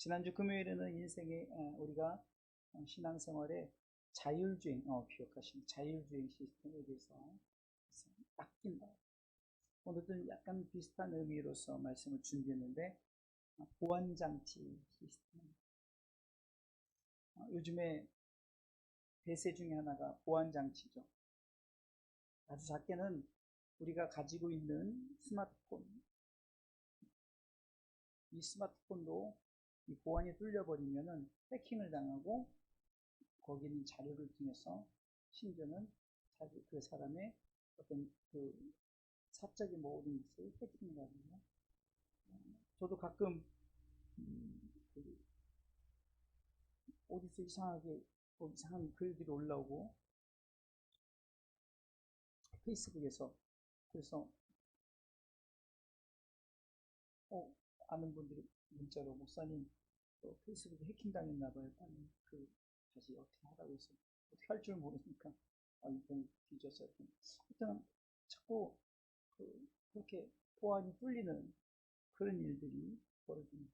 지난주 금요일에는 인생의 우리가 신앙생활의 자율주행, 기억하시는 자율주행 시스템에 대해서 아낀다. 오늘은 약간 비슷한 의미로서 말씀을 준비했는데 보안장치 시스템. 요즘에 대세 중에 하나가 보안장치죠. 아주 작게는 우리가 가지고 있는 스마트폰, 이 스마트폰도 이 보안이 뚫려버리면은 해킹을 당하고 거기 있는 자료를 통해서 심지어는 그 사람의 어떤 그 사적인 모든 것을 해킹하거든요. 저도 가끔 어디서 이상하게 이상한 글들이 올라오고 페이스북에서 그래서 아는 분들이 문자로 목사님 페이스북에 해킹 당했나봐요. 다시 어떻게 하라고 해서 어떻게 할 줄 모르니까 일단 뒤져서 일단 자꾸 그렇게 보안이 뚫리는 그런 일들이 벌어집니다.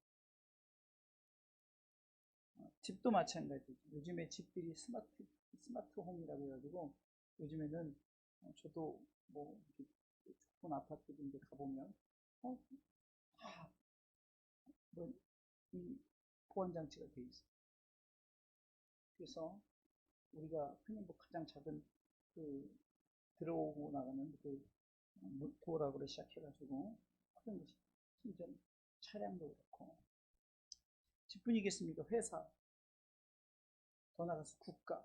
집도 마찬가지죠. 요즘에 집들이 스마트 홈이라고 해가지고 요즘에는 저도 뭐 좋은 아파트들인데 가보면 이 보안 장치가 되어 있어요. 그래서 우리가 흔히 가장 작은 들어오고 나가는 도어락으로 시작해가지고 그런 것이 심지어 차량도 그렇고 집뿐이겠습니까? 회사, 더 나가서 국가.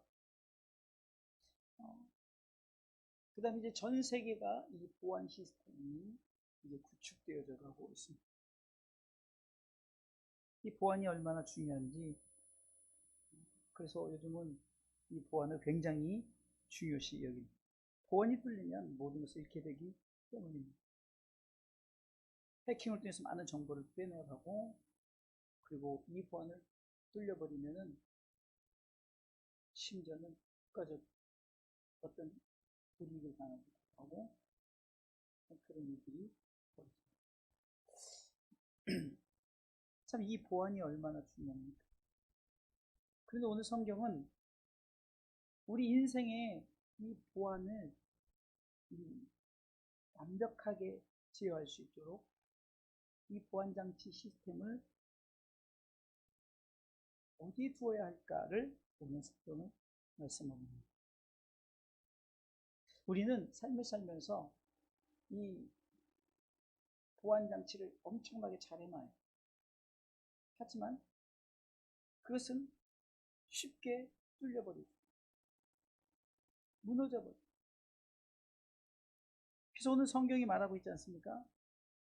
그 다음에 이제 전 세계가 이 보안 시스템이 이제 구축되어져 가고 있습니다. 이 보안이 얼마나 중요한지, 그래서 요즘은 이 보안을 굉장히 중요시 여깁니다. 보안이 뚫리면 모든 것을 잃게 되기 때문입니다. 해킹을 통해서 많은 정보를 빼내가고, 그리고 이 보안을 뚫려버리면은 심지어는 국가적 어떤 불이익을 당하기도 하고 그런 일들이 벌어집니다. 참 이 보안이 얼마나 중요합니까? 그런데 오늘 성경은 우리 인생의 이 보안을 완벽하게 제어할 수 있도록 이 보안장치 시스템을 어디에 두어야 할까를 오늘 성경은 말씀합니다. 우리는 삶을 살면서 이 보안장치를 엄청나게 잘 해놔요. 하지만 그것은 쉽게 뚫려버리고 무너져버리고. 그래서 오늘 성경이 말하고 있지 않습니까?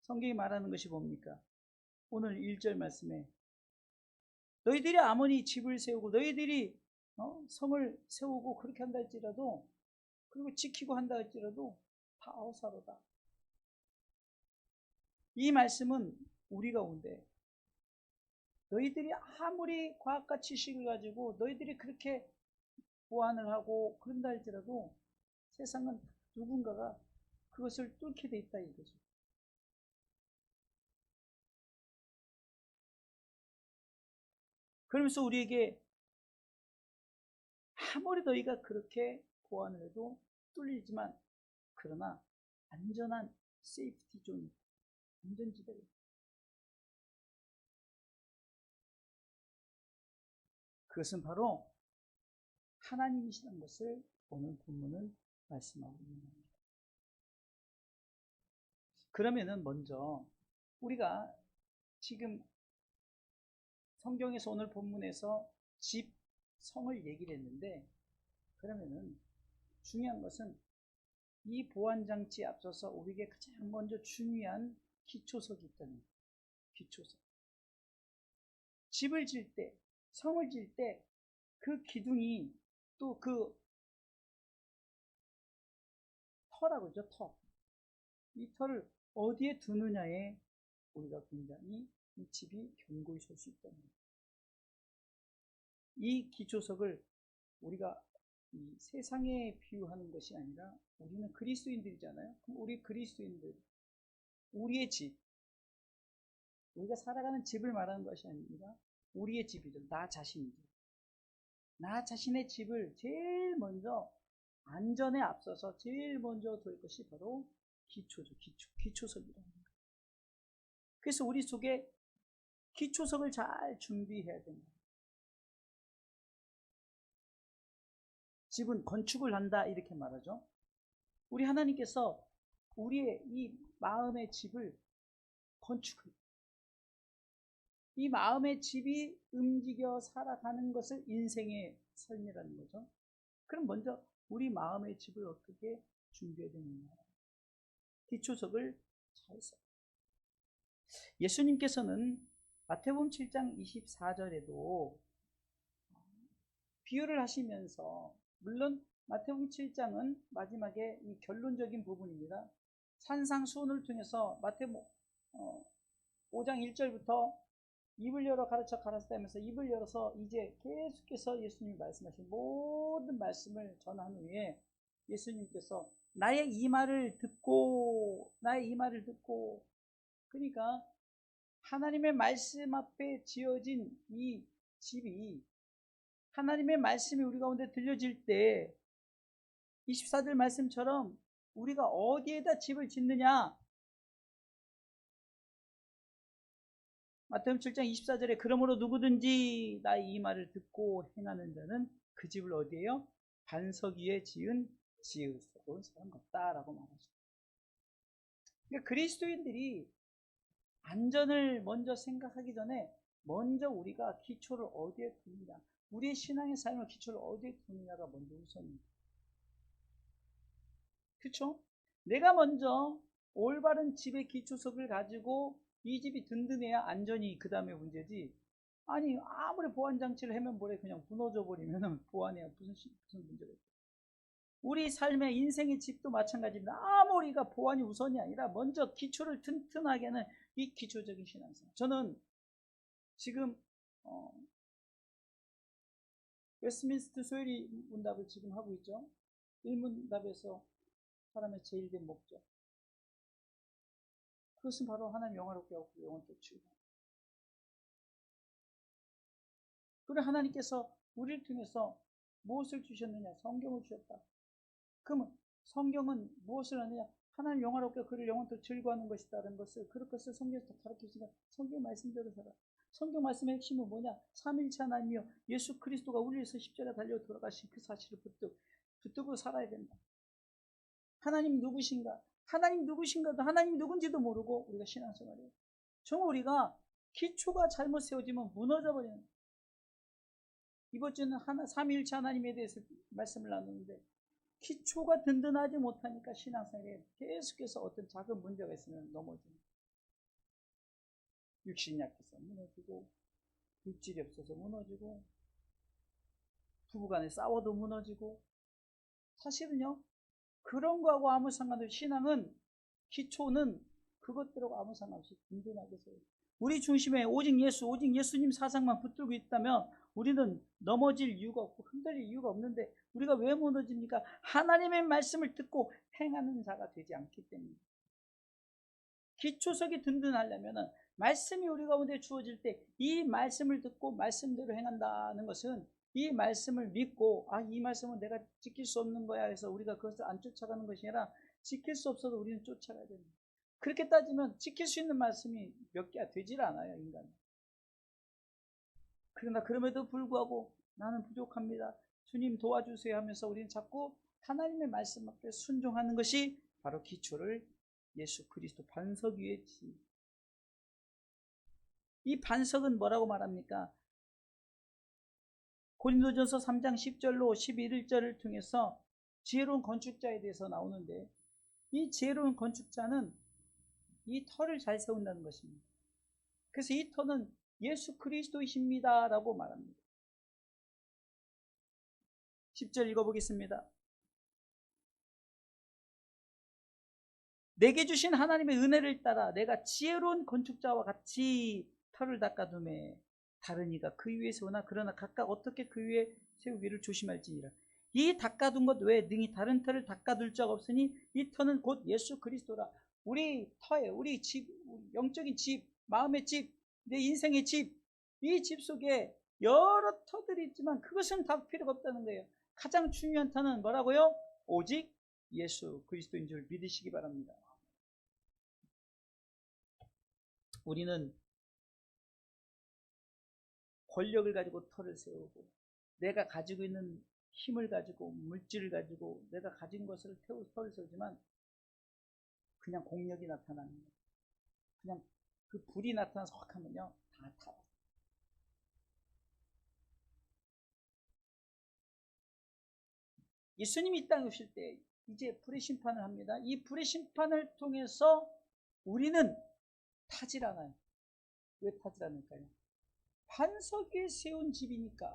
성경이 말하는 것이 뭡니까? 오늘 1절 말씀에 너희들이 아무리 집을 세우고 너희들이 성을 세우고 그렇게 한다 할지라도, 그리고 지키고 한다 할지라도 다 어사로다. 이 말씀은 우리 가운데 너희들이 아무리 과학과 지식을 가지고 너희들이 그렇게 보완을 하고 그런다 할지라도 세상은 누군가가 그것을 뚫게 돼 있다 이거죠. 그러면서 우리에게 아무리 너희가 그렇게 보완을 해도 뚫리지만, 그러나 안전한 세이프티 존, 안전지대를, 그것은 바로 하나님이시라는 것을 오늘 본문은 말씀하고 있는 겁니다. 그러면은 먼저 우리가 지금 성경에서 오늘 본문에서 집, 성을 얘기를 했는데, 그러면은 중요한 것은 이 보안장치에 앞서서 우리에게 가장 먼저 중요한 기초석이 있다는 거예요. 기초석. 집을 질 때, 성을 질 때 그 기둥이 또 그 터라고 하죠. 터. 이 터를 어디에 두느냐에 우리가 굉장히 이 집이 견고히 설 수 있다는 거예요. 이 기초석을 우리가 이 세상에 비유하는 것이 아니라 우리는 그리스도인들이잖아요. 그럼 우리 그리스도인들, 우리의 집, 우리가 살아가는 집을 말하는 것이 아닙니다. 우리의 집이죠. 나 자신이죠. 나 자신의 집을 제일 먼저 안전에 앞서서 제일 먼저 둘 것이 바로 기초죠. 기초석이라는 거예요. 그래서 우리 속에 기초석을 잘 준비해야 된다. 집은 건축을 한다 이렇게 말하죠. 우리 하나님께서 우리의 이 마음의 집을 건축을, 이 마음의 집이 움직여 살아가는 것을 인생의 삶이라는 거죠. 그럼 먼저 우리 마음의 집을 어떻게 준비해야 되느냐. 기초석을 잘 써. 예수님께서는 마태복음 7장 24절에도 비유를 하시면서, 물론 마태복음 7장은 마지막에 이 결론적인 부분입니다. 산상수훈을 통해서 마태복음 5장 1절부터 입을 열어 가르쳐 가라사대면서 입을 열어서 이제 계속해서 예수님이 말씀하신 모든 말씀을 전한 후에 예수님께서 나의 이 말을 듣고, 그러니까 하나님의 말씀 앞에 지어진 이 집이, 하나님의 말씀이 우리 가운데 들려질 때 24절 말씀처럼 우리가 어디에다 집을 짓느냐. 마태복음 7장 24절에 그러므로 누구든지 나의 이 말을 듣고 행하는 자는 그 집을 어디에요? 반석 위에 지은 지으스러운 사람 같다라고 말하죠. 그러니까 그리스도인들이 안전을 먼저 생각하기 전에 먼저 우리가 기초를 어디에 두느냐, 우리의 신앙의 삶의 기초를 어디에 두느냐가 먼저 우선입니다. 그렇죠? 내가 먼저 올바른 집의 기초석을 가지고 이 집이 든든해야 안전이 그 다음에 문제지. 아니 아무리 보안장치를 하면 뭐래, 그냥 무너져 버리면 보안에 무슨 문제가 있어요. 우리 삶의 인생의 집도 마찬가지입니다. 아무리가 보안이 우선이 아니라 먼저 기초를 튼튼하게 하는 이 기초적인 신앙생활. 저는 지금 웨스트민스터 소요리 문답을 지금 하고 있죠. 1문답에서 사람의 제일된 목적, 그것은 바로 하나님 영화롭게 하고 영원토록 치유다. 그래, 하나님께서 우리를 통해서 무엇을 주셨느냐? 성경을 주셨다. 그러면 성경은 무엇을 하느냐? 하나님 영화롭게 그를 영원토록 즐거워하는 것이다라는 것을, 그럴 것을 성경에서 가르쳐주니까 성경 말씀대로 살아. 성경 말씀의 핵심은 뭐냐? 삼위일체 하나님이요 예수 그리스도가 우리를 위해서 십자가에 달려 돌아가신 그 사실을 붙들고 살아야 된다. 하나님 누구신가? 하나님 누구신가도, 하나님 누군지도 모르고 우리가 신앙생활해요. 정말 우리가 기초가 잘못 세워지면 무너져 버리는 거예요. 이번 주는 삼위일체 하나님에 대해서 말씀을 나누는데, 기초가 든든하지 못하니까 신앙생활에 계속해서 어떤 작은 문제가 있으면 넘어집니다. 육신이 약해서 무너지고, 물질이 없어서 무너지고, 부부간에 싸워도 무너지고. 사실은요, 그런 거하고 아무 상관없이 신앙은, 기초는 그것들하고 아무 상관없이 든든하게 세워요. 우리 중심에 오직 예수님 사상만 붙들고 있다면 우리는 넘어질 이유가 없고 흔들릴 이유가 없는데, 우리가 왜 무너집니까? 하나님의 말씀을 듣고 행하는 자가 되지 않기 때문에. 기초석이 든든하려면 말씀이 우리 가운데 주어질 때 이 말씀을 듣고 말씀대로 행한다는 것은, 이 말씀을 믿고 이 말씀은 내가 지킬 수 없는 거야 해서 우리가 그것을 안 쫓아가는 것이 아니라, 지킬 수 없어도 우리는 쫓아가야 됩니다. 그렇게 따지면 지킬 수 있는 말씀이 몇 개가 되질 않아요, 인간은. 그러나 그럼에도 불구하고 나는 부족합니다, 주님 도와주세요 하면서 우리는 자꾸 하나님의 말씀 앞에 순종하는 것이 바로 기초를 예수 그리스도 반석 위에 지. 이 반석은 뭐라고 말합니까? 고린도전서 3장 10절로 11절을 통해서 지혜로운 건축자에 대해서 나오는데, 이 지혜로운 건축자는 이 터를 잘 세운다는 것입니다. 그래서 이 터는 예수 그리스도이십니다 라고 말합니다. 10절 읽어보겠습니다. 내게 주신 하나님의 은혜를 따라 내가 지혜로운 건축자와 같이 터를 닦아두매 다른 이가 그 위에 세우나 그러나 각각 어떻게 그 위에 세우기를 조심할지니라. 이 닦아둔 것 외에 능히 다른 터를 닦아둘 자가 없으니 이 터는 곧 예수 그리스도라. 우리 터에, 우리 집, 영적인 집, 마음의 집, 내 인생의 집, 이 집 속에 여러 터들이 있지만 그것은 다 필요가 없다는 거예요. 가장 중요한 터는 뭐라고요? 오직 예수 그리스도인 줄 믿으시기 바랍니다. 우리는 권력을 가지고 터를 세우고 내가 가지고 있는 힘을 가지고 물질을 가지고 내가 가진 것을 터를 세우지만 그냥 공력이 나타나는 거예요. 그냥 그 불이 나타나서 확 하면요 다 타요. 예수님이 이 땅에 오실 때 이제 불의 심판을 합니다. 이 불의 심판을 통해서 우리는 타질 않아요. 왜 타질 않을까요? 반석 위에 세운 집이니까.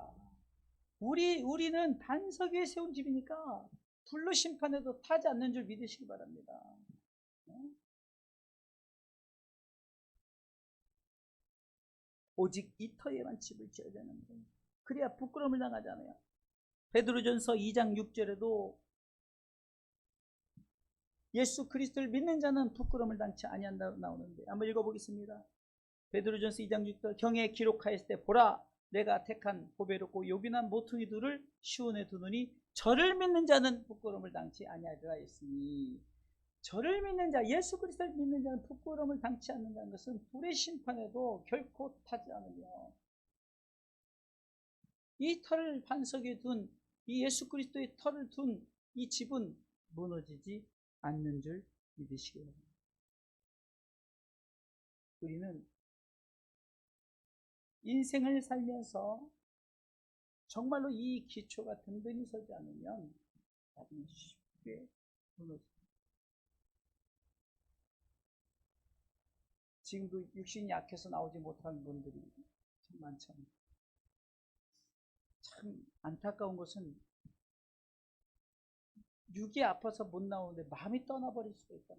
우리는 반석 위에 세운 집이니까 불로 심판해도 타지 않는 줄 믿으시기 바랍니다. 오직 이 터에만 집을 지어야 되는 거예요. 그래야 부끄러움을 당하잖아요. 베드로전서 2장 6절에도 예수 그리스도를 믿는 자는 부끄러움을 당치 아니한다고 나오는데 한번 읽어보겠습니다. 베드로전서 2장 6절 경에 기록하였을 때 보라 내가 택한 보배롭고 요긴한 모퉁이 둘을 시온에 두느니 저를 믿는 자는 부끄러움을 당치 아니하리라 했으니 저를 믿는 자 예수 그리스도를 믿는 자는 부끄러움을 당치 않는다는 것은 불의 심판에도 결코 타지 않으며 이 터를 반석에 둔 이 예수 그리스도의 터를 둔 이 집은 무너지지 않는 줄 믿으시기 바랍니다. 우리는 인생을 살면서 정말로 이 기초가 든든히 서지 않으면 나중에 쉽게 무너집니다. 지금도 육신이 약해서 나오지 못하는 분들이 참 많잖아요. 참 안타까운 것은 육이 아파서 못 나오는데 마음이 떠나버릴 수가 있다.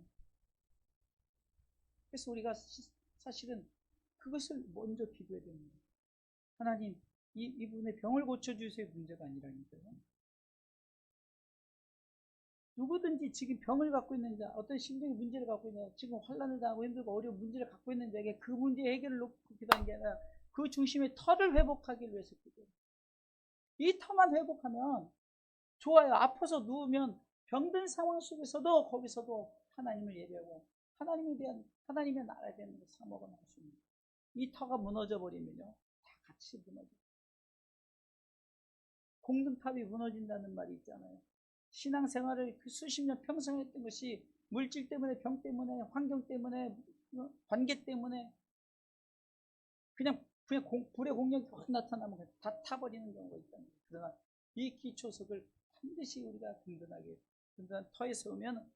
그래서 우리가 사실은 그것을 먼저 기도해야 됩니다. 하나님, 이분의 병을 고쳐주세요 문제가 아니라니까요. 누구든지 지금 병을 갖고 있는 자, 어떤 심정의 문제를 갖고 있는 자, 지금 환난을 당하고 힘들고 어려운 문제를 갖고 있는 자에게 그 문제 해결을 놓고 기도하는 게 아니라 그 중심의 터를 회복하기 위해서 기도해요. 이 터만 회복하면 좋아요. 아파서 누우면 병든 상황 속에서도 거기서도 하나님을 예배하고 하나님의 나라에 대한 사모가 나올 수 있는 이 터가 무너져 버리면요 다 같이 무너져. 공든탑이 무너진다는 말이 있잖아요. 신앙생활을 그 수십 년 평생 했던 것이 물질 때문에 병 때문에 환경 때문에 관계 때문에 그냥 불의 공력이 확 나타나면 다 타버리는 경우가 있다는 거예요. 그러나 이 기초석을 반드시 우리가 든든한 터에 세우면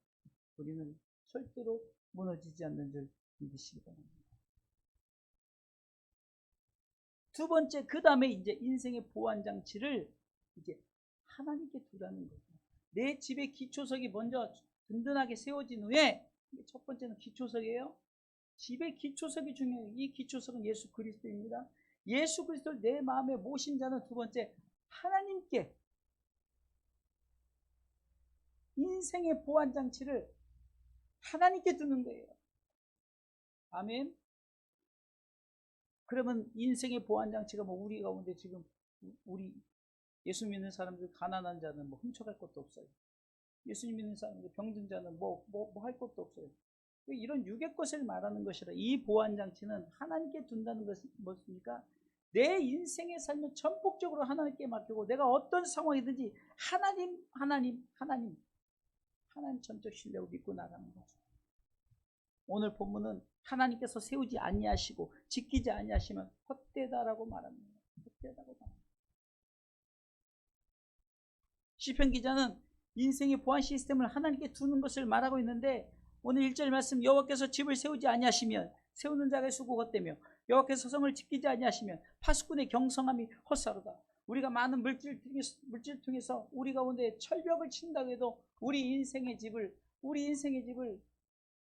우리는 절대로 무너지지 않는 줄 믿으시기 바랍니다. 두 번째, 그 다음에 이제 인생의 보완장치를 이제 하나님께 두라는 거죠. 내 집의 기초석이 먼저 든든하게 세워진 후에 첫 번째는 기초석이에요. 집의 기초석이 중요해요. 이 기초석은 예수 그리스도입니다. 예수 그리스도를 내 마음에 모신 자는 두 번째 하나님께 인생의 보완장치를 하나님께 두는 거예요. 아멘. 그러면 인생의 보완장치가 뭐 우리 가운데 지금 우리 예수 믿는 사람들 가난한 자는 뭐 훔쳐갈 것도 없어요. 예수님 믿는 사람들 병든 자는 뭐 할 것도 없어요. 이런 육의 것을 말하는 것이라 이 보완장치는 하나님께 둔다는 것은 무엇입니까? 내 인생의 삶을 전폭적으로 하나님께 맡기고 내가 어떤 상황이든지 하나님 전적 신뢰하고 믿고 나가는 거죠. 오늘 본문은 하나님께서 세우지 아니하시고 지키지 아니하시면 헛되다라고 말합니다. 헛되다고 말합니다. 시편 기자는 인생의 보안 시스템을 하나님께 두는 것을 말하고 있는데 오늘 1절 말씀 여호와께서 집을 세우지 아니하시면 세우는 자가 수고 헛되며 여호와께서 성을 지키지 아니하시면 파수꾼의 경성함이 헛사로다. 우리가 많은 물질 통해서 우리 가운데 철벽을 친다고 해도 우리 인생의 집을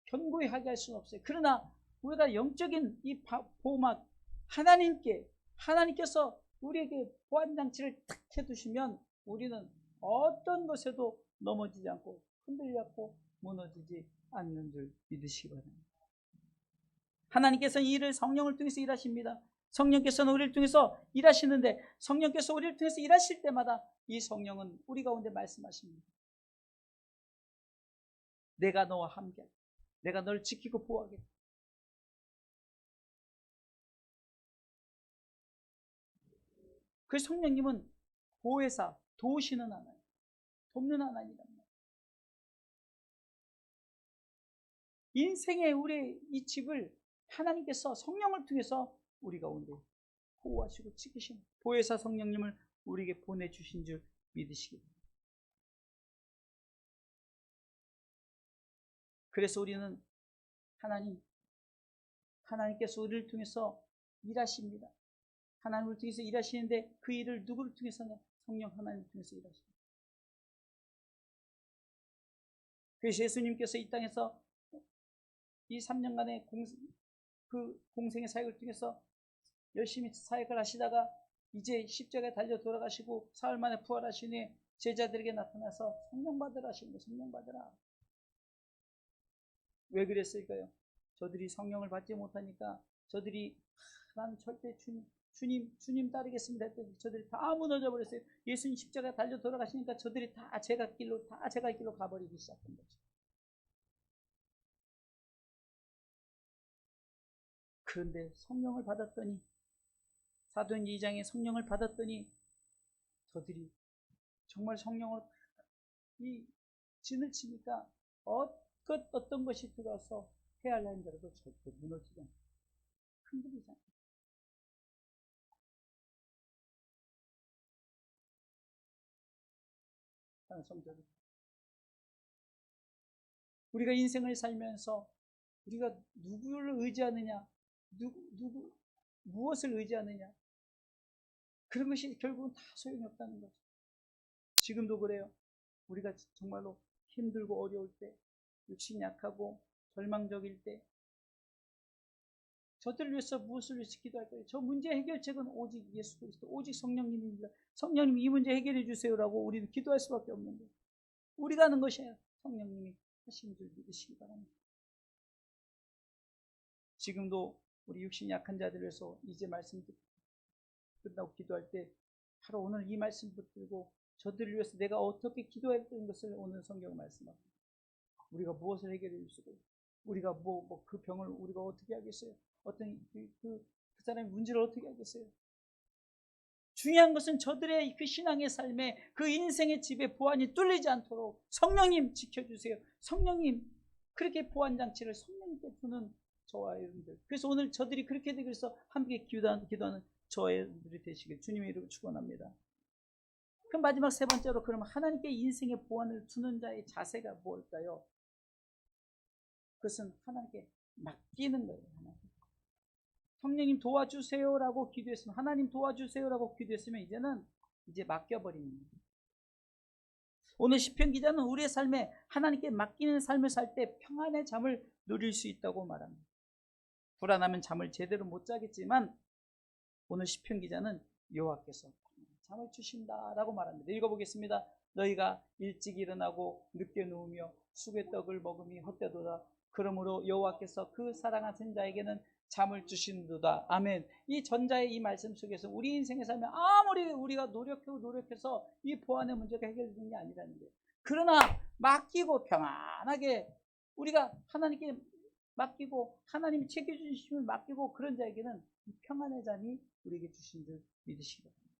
견고히 하게 할 수는 없어요. 그러나 우리가 영적인 이 보호막 하나님께서 우리에게 보안장치를 탁 해두시면 우리는 어떤 것에도 넘어지지 않고 흔들리지 않고 무너지지 않는 줄 믿으시기 바랍니다. 하나님께서는 이 일을 성령을 통해서 일하십니다. 성령께서는 우리를 통해서 일하시는데 성령께서 우리를 통해서 일하실 때마다 이 성령은 우리 가운데 말씀하십니다. 내가 너와 함께, 내가 너를 지키고 보호하겠다. 그 성령님은 보혜사, 도우시는 하나님, 돕는 하나님이란 말이에요. 인생의 우리의 이 집을 하나님께서 성령을 통해서 우리 가운데 보호하시고 지키신 보혜사 성령님을 우리에게 보내주신 줄 믿으시기 바랍니다. 그래서 우리는 하나님께서 우리를 통해서 일하십니다. 하나님을 통해서 일하시는데 그 일을 누구를 통해서냐? 성령 하나님을 통해서 일하십니다. 그래서 예수님께서 이 땅에서 이 3년간의 공생의 사역을 통해서 열심히 사역을 하시다가 이제 십자가에 달려 돌아가시고 사흘 만에 부활하신 후에 제자들에게 나타나서 성령 받으라 하시는 거예요. 성령 받으라. 왜 그랬을까요? 저들이 성령을 받지 못하니까 저들이 나는 절대 주님 따르겠습니다 했더니 저들이 다 무너져 버렸어요. 예수님 십자가에 달려 돌아가시니까 저들이 다 제가 길로 가버리기 시작한 거죠. 그런데 성령을 받았더니 사도행 2장에 성령을 받았더니 저들이 정말 성령으로 이 진을 치니까 어떤 것이 들어서 헤아리는 대로도 절대 무너지지 않고 흔들리지 않고. 성도들, 우리가 인생을 살면서 우리가 누구를 의지하느냐, 무엇을 의지하느냐, 그런 것이 결국은 다 소용이 없다는 거죠. 지금도 그래요. 우리가 정말로 힘들고 어려울 때, 육신이 약하고 절망적일 때 저들을 위해서 무엇을 위해서 기도할 거예요? 저 문제 해결책은 오직 예수 그리스도, 오직 성령님입니다. 성령님 이 문제 해결해 주세요라고 우리는 기도할 수밖에 없는 거예요. 우리가 하는 것이에요. 성령님이 하시는 줄 믿으시기 바랍니다. 지금도 우리 육신이 약한 자들을 위해서 이제 말씀 끝나고 기도할 때 바로 오늘 이 말씀 붙들고 저들을 위해서 내가 어떻게 기도했던 것을 오늘 성경 말씀합니다. 우리가 무엇을 해결해 줄 수가 있어요? 우리가 그 병을 우리가 어떻게 하겠어요? 어떤 그 사람의 문제를 어떻게 하겠어요? 중요한 것은 저들의 그 신앙의 삶에 그 인생의 집에 보안이 뚫리지 않도록 성령님 지켜주세요. 성령님 그렇게 보안장치를 성령님께 두는 저와 여러분들. 그래서 오늘 저들이 그렇게 되기 위해서 함께 기도하는 저와 여러분들이 되시길 주님의 이름으로 축원합니다. 그럼 마지막 세 번째로 그러면 하나님께 인생의 보안을 두는 자의 자세가 뭘까요? 그것은 하나님께 맡기는 거예요. 성령님 도와주세요라고 기도했으면, 하나님 도와주세요라고 기도했으면 이제 맡겨버리는 거예요. 오늘 시편 기자는 우리의 삶에 하나님께 맡기는 삶을 살 때 평안의 잠을 누릴 수 있다고 말합니다. 불안하면 잠을 제대로 못 자겠지만 오늘 시편 기자는 여호와께서 잠을 주신다라고 말합니다. 읽어보겠습니다. 너희가 일찍 일어나고 늦게 누우며 쑥의 떡을 먹음이 헛되도다. 그러므로 여호와께서 그 사랑하신 자에게는 잠을 주신도다. 아멘. 이 전자의 이 말씀 속에서 우리 인생의 삶에 아무리 우리가 노력해서 이 보안의 문제가 해결되는 게 아니라는 거예요. 그러나 맡기고 평안하게 우리가 하나님께 맡기고 하나님이 챙겨주심을 맡기고 그런 자에게는 이 평안의 잠이 우리에게 주신 줄 믿으시기 바랍니다.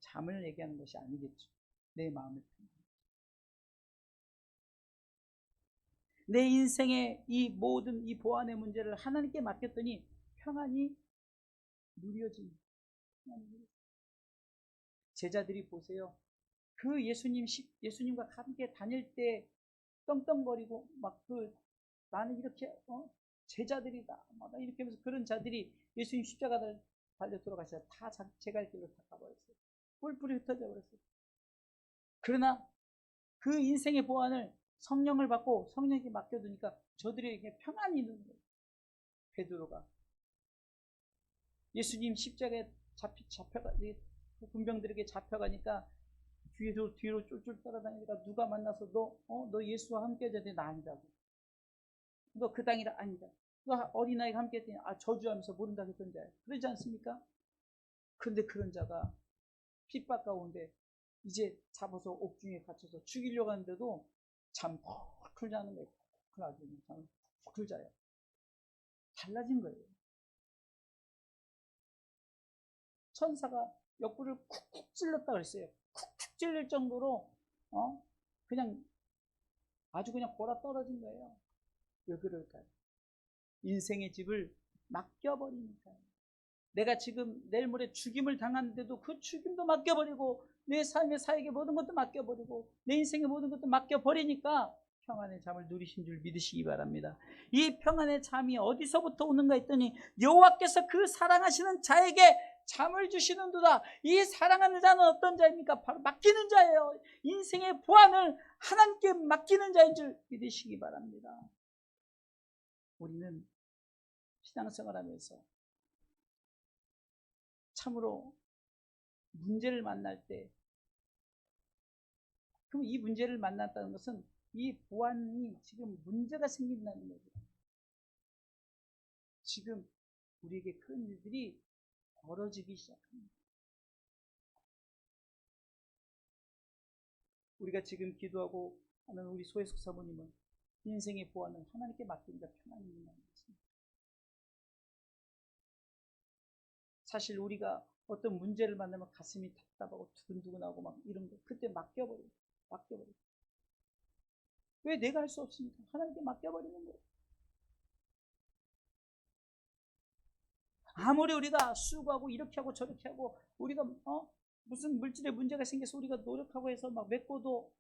잠을 얘기하는 것이 아니겠죠. 내 마음의 평안. 내 인생의 이 모든 이 보안의 문제를 하나님께 맡겼더니 평안이 누려집니다. 제자들이 보세요. 그 예수님과 함께 다닐 때 떵떵거리고 나는 이렇게 제자들이다 막 이렇게 하면서 그런 자들이 예수님 십자가 달려 돌아가시다 다 제갈 길로 다 가버렸어요. 뿔뿔이 흩어져 버렸어요. 그러나 그 인생의 보안을 성령을 받고 성령에게 맡겨두니까 저들에게 평안이 있는 거예요. 베드로가 예수님 십자가에 군병들에게 잡혀가니까 뒤로 쫄쫄 따라다니니까 누가 만나서 너 예수와 함께 하자니 나 아니라고. 너 그 땅이라 아니다. 어린아이가 함께 했더니 저주하면서 모른다 했던 자예요. 그러지 않습니까? 그런데 그런 자가 핍박 가운데 이제 잡아서 옥중에 갇혀서 죽이려고 하는데도 잠 푹 자는 거예요. 아주 잠을 푹 자요. 달라진 거예요. 천사가 옆구리를 쿡쿡 찔렀다 그랬어요. 쿡쿡 찔릴 정도로 그냥 아주 그냥 골아 떨어진 거예요. 왜 그럴까요? 인생의 집을 맡겨버리니까요. 내가 지금 내일 모레 죽임을 당하는데도 그 죽임도 맡겨버리고 내 삶의 사역의 모든 것도 맡겨버리고 내 인생의 모든 것도 맡겨버리니까 평안의 잠을 누리신 줄 믿으시기 바랍니다. 이 평안의 잠이 어디서부터 오는가 했더니 여호와께서 그 사랑하시는 자에게 잠을 주시는도다. 이 사랑하는 자는 어떤 자입니까? 바로 맡기는 자예요. 인생의 보안을 하나님께 맡기는 자인 줄 믿으시기 바랍니다. 우리는 신앙생활하면서 참으로 문제를 만날 때, 그럼 이 문제를 만났다는 것은 이 보안이 지금 문제가 생긴다는 거죠. 지금 우리에게 큰 일들이 벌어지기 시작합니다. 우리가 지금 기도하고 하는 우리 소혜숙 사모님은 인생의 보안을 하나님께 맡기니까 평안이 있는 것입니다. 사실 우리가 어떤 문제를 만나면 가슴이 답답하고 두근두근하고 막 이런 거 그때 맡겨버려요. 왜 내가 할 수 없습니까? 하나님께 맡겨버리는 거예요. 아무리 우리가 수고하고 이렇게 하고 저렇게 하고 우리가 무슨 물질에 문제가 생겨서 우리가 노력하고 해서 막 맺고도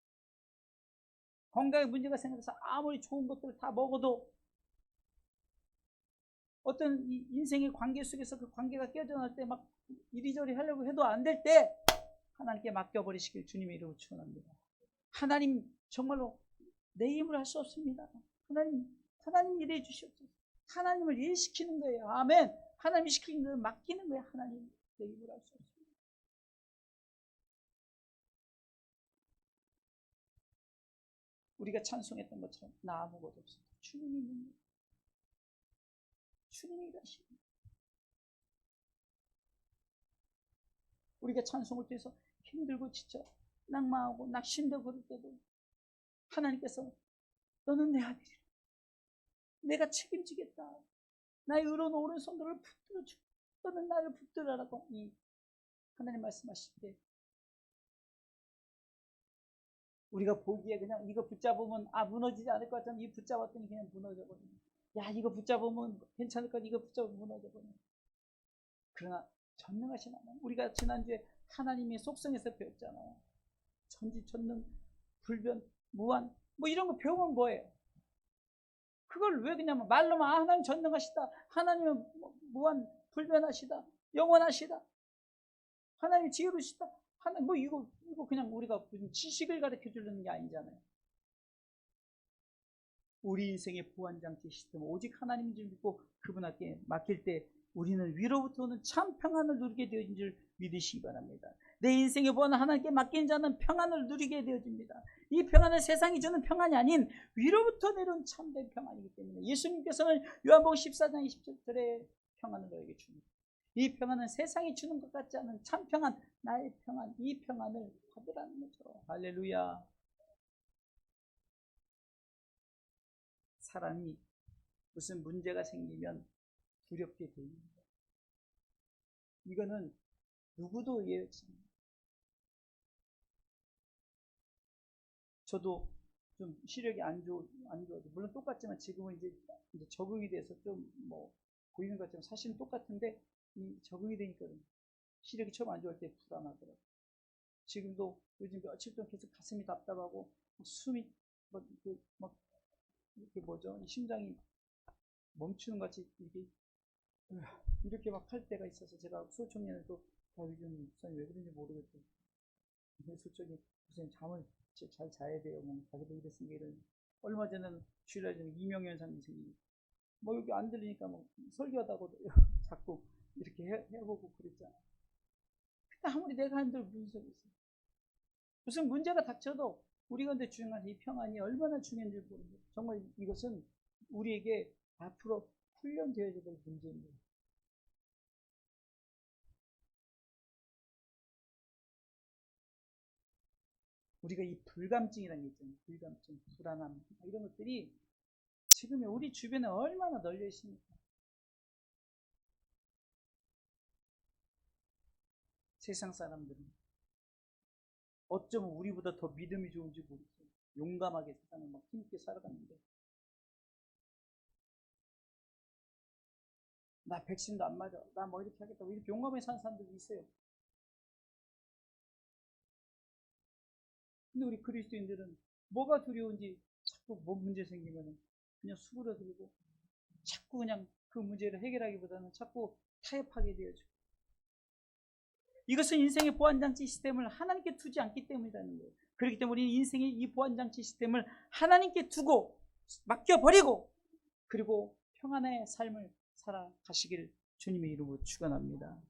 건강에 문제가 생겨서 아무리 좋은 것들을 다 먹어도 어떤 인생의 관계 속에서 그 관계가 깨져날 때 막 이리저리 하려고 해도 안 될 때 하나님께 맡겨버리시길 주님의 이름으로 축원합니다. 하나님 정말로 내 힘으로 할 수 없습니다. 하나님 일해 주시옵소서. 하나님을 일시키는 거예요. 아멘. 하나님이 시키는 걸 맡기는 거예요. 하나님 내 힘으로 할 수 없습니다. 우리가 찬송했던 것처럼 나 아무것도 없습니다. 주님이 있는 거예요. 주님이 일하시는 거예요. 우리가 찬송을 통해서 힘들고 지쳐 낙망하고 낙심되고 그럴 때도 하나님께서 너는 내 아들이라. 내가 책임지겠다. 나의 의로운 오른손들을 붙들어주고 너는 나를 붙들어라고 이 하나님 말씀하실 때 우리가 보기에 그냥 이거 붙잡으면 무너지지 않을 것 같으면 이 붙잡았더니 그냥 무너져버리네. 야 이거 붙잡으면 괜찮을 것 같아. 이거 붙잡으면 무너져버리네. 그러나 전능하신 하나님, 우리가 지난주에 하나님의 속성에서 배웠잖아요. 전지전능, 불변, 무한 뭐 이런 거 배우면 뭐예요? 그걸 왜 그냥 말로만 하나님 전능하시다, 하나님은 무한 불변하시다, 영원하시다, 하나님 지혜로우시다, 하나님 뭐 이거 그냥 우리가 무슨 지식을 가르쳐 주는 게 아니잖아요. 우리 인생의 보안장치 시스템 오직 하나님 줄 믿고 그분께 맡길 때 우리는 위로부터 오는 참 평안을 누리게 되어진 줄 믿으시기 바랍니다. 내 인생의 보안을 하나님께 맡긴 자는 평안을 누리게 되어집니다. 이 평안은 세상이 주는 평안이 아닌 위로부터 내려온 참된 평안이기 때문에 예수님께서는 요한복음 14장 27절에 평안을 너에게 줍니다. 이 평안은 세상이 주는 것 같지 않은 참 평안, 나의 평안, 이 평안을 받으라는 거죠. 할렐루야. 사람이 무슨 문제가 생기면 두렵게 됩니다. 이거는 누구도 예측합니다. 저도 좀 시력이 안 좋아도 물론 똑같지만 지금은 이제 적응이 돼서 좀 뭐 보이는 것처럼 사실은 똑같은데 이 적응이 되니까 시력이 처음 안 좋을 때 불안하더라고요. 지금도 요즘 며칠 동안 계속 가슴이 답답하고 숨이 막 이렇게 뭐죠? 심장이 멈추는 것 같이 이렇게 막 할 때가 있어서 제가 수호청년에도 요즘 목사님 왜 그런지 모르겠어요. 솔직히 무슨 잠을 잘 자야 돼요. 뭐 자기도 이랬으니까 이런. 얼마 전에는 주일날 이명현 선생님이 뭐 여기 안 들리니까 뭐 설교하다고도 자꾸 이렇게 해보고 그랬잖아. 근데 아무리 내가 한들 무슨 소리 있어. 무슨 문제가 닥쳐도 우리가 근데 중요한 이 평안이 얼마나 중요한지 모르겠어요. 정말 이것은 우리에게 앞으로 훈련되어야 될 문제입니다. 우리가 이 불감증이라는 게 있잖아요. 불감증, 불안함, 이런 것들이 지금 우리 주변에 얼마나 널려 있습니까? 세상 사람들은 어쩌면 우리보다 더 믿음이 좋은지 모르겠어요. 용감하게 세상을 막 힘있게 살아가는데, 나 백신도 안 맞아, 나 뭐 이렇게 하겠다, 이렇게 용감하게 사는 사람들도 있어요. 근데 우리 그리스도인들은 뭐가 두려운지 자꾸 뭐 문제 생기면 그냥 수그러들고 자꾸 그냥 그 문제를 해결하기보다는 자꾸 타협하게 되어지고, 이것은 인생의 보안장치 시스템을 하나님께 두지 않기 때문이라는 거예요. 그렇기 때문에 우리는 인생의 이 보안장치 시스템을 하나님께 두고 맡겨버리고, 그리고 평안의 삶을 살아가시길 주님의 이름으로 축원합니다.